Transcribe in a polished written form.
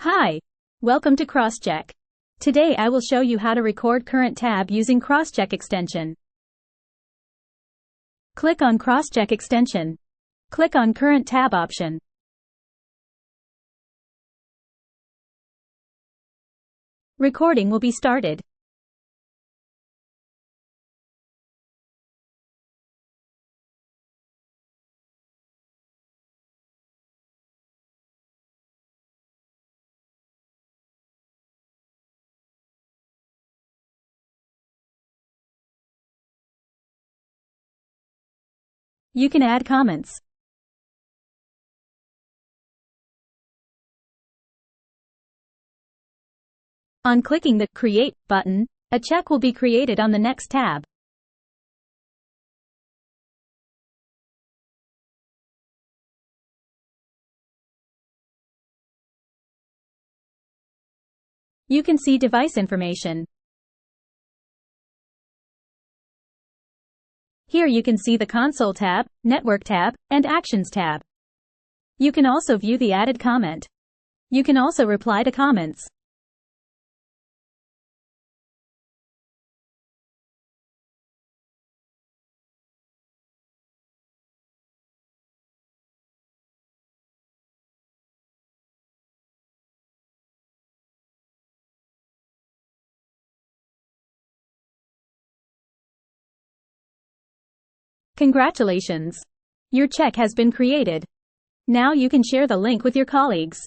Hi! Welcome to Crosscheck. Today I will show you how to record current tab using Crosscheck extension. Click on Crosscheck extension. Click on Current tab option. Recording will be started. You can add comments. On clicking the Create button, a check will be created on the next tab. You can see device information. Here you can see the Console tab, Network tab, and Actions tab. You can also view the added comment. You can also reply to comments. Congratulations! Your check has been created. Now you can share the link with your colleagues.